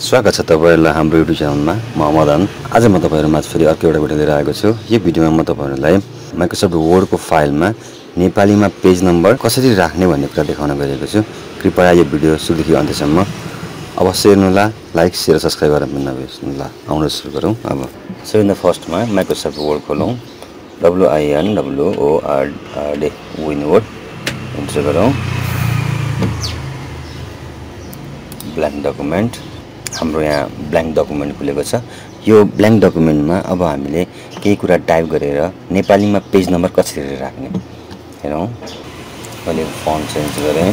स्वागत छ तपाईहरुलाई हाम्रो युट्युब च्यानलमा। म मदन। आज म तपाईहरुमाझ फेरि अर्को एउटा भिडियो लिएर आएको छु। यो भिडियोमा म तपाईहरुलाई माइक्रोसफ्ट वर्डको फाइलमा नेपालीमा पेज नम्बर कसरी राख्ने भन्ने कुरा देखाउन गएको छु। कृपया यो भिडियो सुरुदेखि अन्त्यसम्म अवश्य हेर्नुहोला। लाइक, शेयर, सब्स्क्राइब गर्न पनि नबिर्सनुहोला। आउन सुरु गरौँ। अब सबैभन्दा फर्स्टमा माइक्रोसफ्ट वर्ड खोलौँ। WINWORD विनवर्ड इन्टर गरौँ। ब्ल्याङ्क डकुमेन्ट, हाम्रो यहाँ ब्ल्याङ्क डकुमेन्ट खुलेको छ। यो ब्ल्याङ्क डकुमेन्टमा अब हामीले केही कुरा टाइप गरेर नेपालीमा पेज नम्बर कसरी राख्ने हेरौँ। मैले फन्ट चेन्ज गरेँ।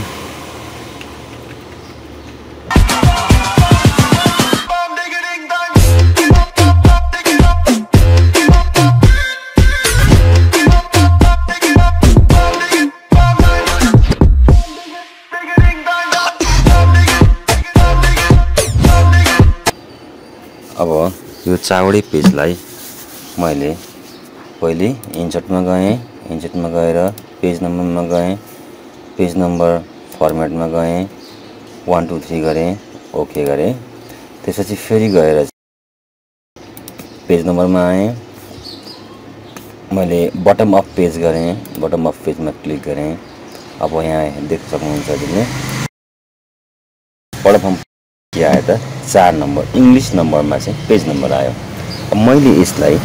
अब यो चावडे पेजलाई मैले पहिले इन्सर्टमा गएँ। इन्सर्टमा गएर पेज नम्बरमा गएँ। पेज नम्बर फर्मेटमा गएँ। 1 2 3 गरेँ। ओके गरेँ। त्यसपछि फेरि गएर पेज नम्बरमा आएँ। मैले बटम अफ पेज गरेँ। बटम अफ पेजमा क्लिक गरेँ। अब यहाँ देख्न सक्नुहुन्छ हजुरले बटम के आयो त 4 नम्बर इंग्लिश नम्बरमा चाहिँ पेज नम्बर आयो। अब मैले यसलाई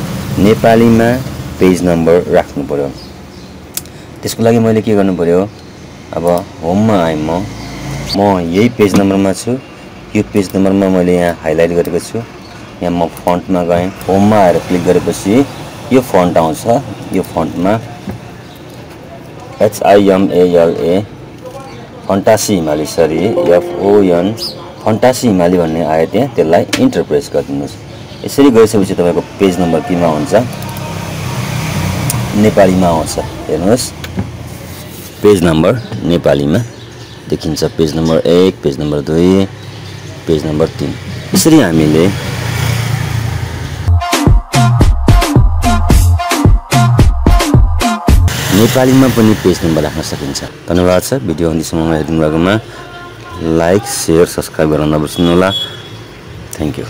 नेपालीमा पेज नम्बर राख्नु पर्यो। त्यसको लागि मैले के गर्नु पर्यो? अब होममा आएँ। म यही पेज नम्बरमा छु। यो पेज नम्बरमा मैले यहाँ हाइलाइट गरेको छु। यहाँ म फन्टमा गएँ। होममा आएर क्लिक गरेपछि यो फन्ट आउँछ। यो फन्टमा HIMALA फन्टासी हिमाली FON फन्टासी हिमाली भन्ने आयो त्यहाँ। त्यसलाई इन्टर प्रेस गरिदिनुहोस्। यसरी गरिसकेपछि तपाईको पेज नम्बर केमा हुन्छ? नेपालीमा आउँछ। हेर्नुहोस्, पेज नम्बर नेपालीमा देखिन्छ। Page number 1, page number 2, page number 3। यसरी हामीले नेपालीमा पनि पेज नम्बर राख्न सकिन्छ। धन्यवाद छ भिडियो अन्तिमसम्म हेरिदिनु भएकोमा। लाइक, शेयर, सब्स्क्राइब गर्न नबिर्सनुहोला। Thank you.